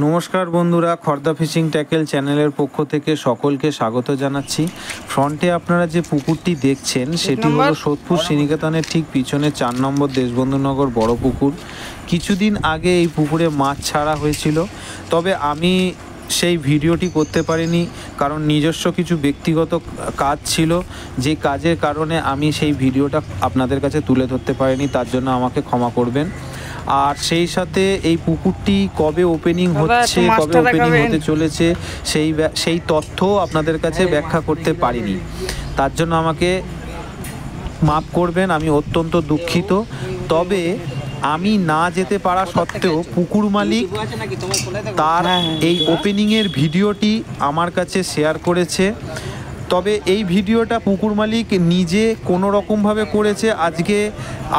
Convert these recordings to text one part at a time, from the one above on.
নমস্কার বন্ধুরা, Khardah fishing tackle চ্যানেলের পক্ষ থেকে সকলকে স্বাগত জানাচ্ছি। ফ্রন্টে আপনারা যে পুকুরটি দেখছেন সেটি হলো সোদপুর শ্রীনিকেতনের ঠিক পিছনে 4 নম্বর দেশবন্ধুনগর বড় পুকুর। কিছুদিন আগে এই পুকুরে মাছ ছাড়া হয়েছিল, তবে আমি সেই ভিডিওটি করতে পারিনি কারণ নিজস্ব কিছু ব্যক্তিগত কাজ ছিল, যে কাজের কারণে আমি সেই ভিডিওটা আপনাদের কাছে তুলে ধরতে পারিনি, তার জন্য আমাকে ক্ষমা করবেন। আর সেই সাথে এই পুকুরটি কবে ওপেনিং হচ্ছে, কবে ওপেনিং হতে চলেছে সেই তথ্যও আপনাদের কাছে ব্যাখ্যা করতে পারিনি, তার জন্য আমাকে মাফ করবেন, আমি অত্যন্ত দুঃখিত। তবে আমি না যেতে পারা সত্ত্বেও পুকুর মালিক তার এই ওপেনিংয়ের ভিডিওটি আমার কাছে শেয়ার করেছে। তবে এই ভিডিওটা পুকুর মালিক নিজে কোনো রকমভাবে করেছে। আজকে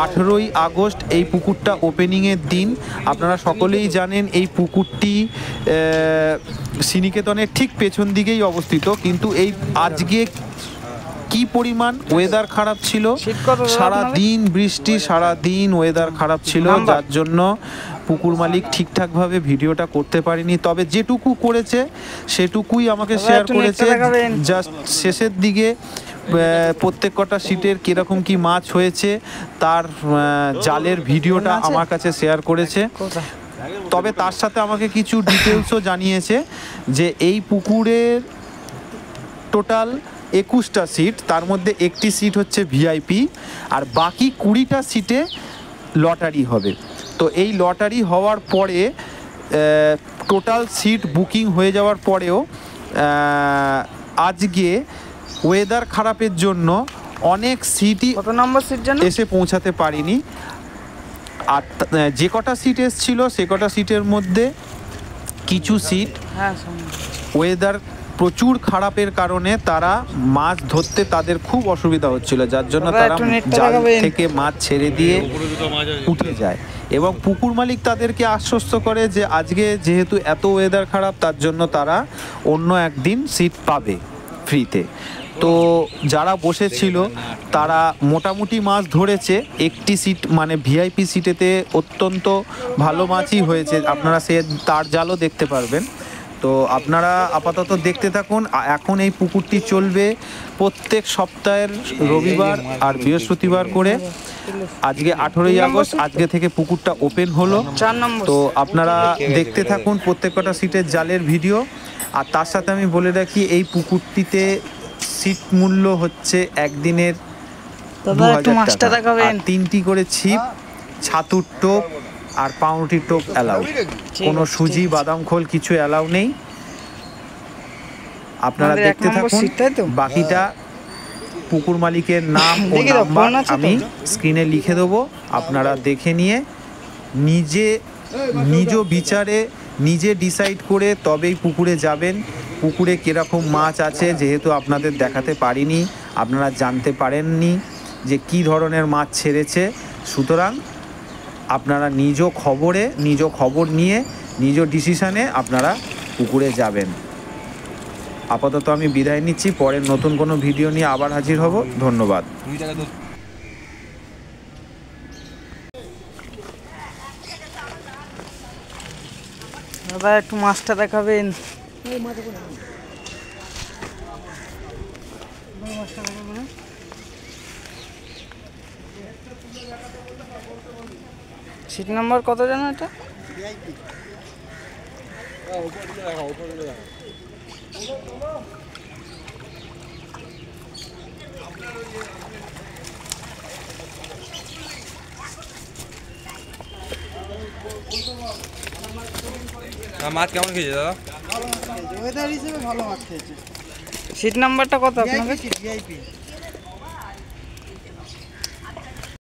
18ই আগস্ট এই পুকুরটা ওপেনিংয়ের দিন। আপনারা সকলেই জানেন এই পুকুরটি শ্রীনিকেতনের ঠিক পেছন দিকেই অবস্থিত, কিন্তু এই আজকে কি পরিমাণ ওয়েদার খারাপ ছিল, সারা দিন বৃষ্টি, সারা দিন ওয়েদার খারাপ ছিল, যার জন্য পুকুর মালিক ঠিকঠাকভাবে ভিডিওটা করতে পারেনি। তবে যেটুকু করেছে সেটুকুই আমাকে শেয়ার করেছে। জাস্ট শেষের দিকে প্রত্যেক কটা সিটের কীরকম কি মাছ হয়েছে তার জালের ভিডিওটা আমার কাছে শেয়ার করেছে। তবে তার সাথে আমাকে কিছু ডিটেলসও জানিয়েছে যে এই পুকুরের টোটাল 21টা সিট, তার মধ্যে একটি সিট হচ্ছে ভিআইপি আর বাকি 20টা সিটে লটারি হবে। তো এই লটারি হওয়ার পরে টোটাল সিট বুকিং হয়ে যাওয়ার পরেও আজকে ওয়েদার খারাপের জন্য অনেক সিটই এসে পৌঁছাতে পারিনি। আর যে কটা সিট এসেছিল সে কটা সিটের মধ্যে কিছু সিট ওয়েদার প্রচুর খারাপের কারণে তারা মাছ ধরতে তাদের খুব অসুবিধা হচ্ছিল, যার জন্য তারা জাল থেকে মাছ ছেড়ে দিয়ে উঠে যায়। এবং পুকুর মালিক তাদেরকে আশ্বস্ত করে যে আজকে যেহেতু এত ওয়েদার খারাপ তার জন্য তারা অন্য একদিন সিট পাবে ফ্রিতে। তো যারা বসেছিল তারা মোটামুটি মাছ ধরেছে। একটি সিট মানে ভিআইপি সিটেতে অত্যন্ত ভালো মাছই হয়েছে, আপনারা সে তার জালও দেখতে পারবেন। তো আপনারা আপাতত দেখতে থাকুন। এখন এই পুকুরটি চলবে প্রত্যেক সপ্তাহের রবিবার আর বৃহস্পতিবার করে। আজকে 18ই আগস্ট, আজকে থেকে পুকুরটা ওপেন হলো। তো আপনারা দেখতে থাকুন প্রত্যেক কটা সিটের জালের ভিডিও। আর তার সাথে আমি বলে রাখি এই পুকুরটিতে সিট মূল্য হচ্ছে একদিনের 2000 টাকা, আর 3টি করে ছিপ, ছাতুর টোপ আর পাউরুটির টোপ অ্যালাউ, কোনো সুজি বাদাম খোল কিছু অ্যালাউ নেই। আপনারা দেখতে থাকুন, বাকিটা পুকুর মালিকের নাম ও নাম্বার আমি স্ক্রিনে লিখে দেবো। আপনারা দেখে নিয়ে নিজ বিচারে নিজে ডিসাইড করে তবেই পুকুরে যাবেন। পুকুরে কীরকম মাছ আছে যেহেতু আপনাদের দেখাতে পারিনি, আপনারা জানতে পারেননি যে কী ধরনের মাছ ছেড়েছে, সুতরাং আপনারা নিজ খবর নিয়ে নিজ ডিসিশনে আপনারা পুকুরে যাবেন। আপাতত আমি বিদায় নিচ্ছি, পরের নতুন কোনো ভিডিও নিয়ে আবার হাজির হব। ধন্যবাদ। দাদা একটু মাছটা দেখাবেন। সিট নাম্বার কত জানো এটা? মাছ কেমন খেয়েছে দাদা? ওয়েদার হিসেবে ভালো মাছ খেয়েছে। সিট নাম্বারটা কত আপনাদের? ভিআইপি।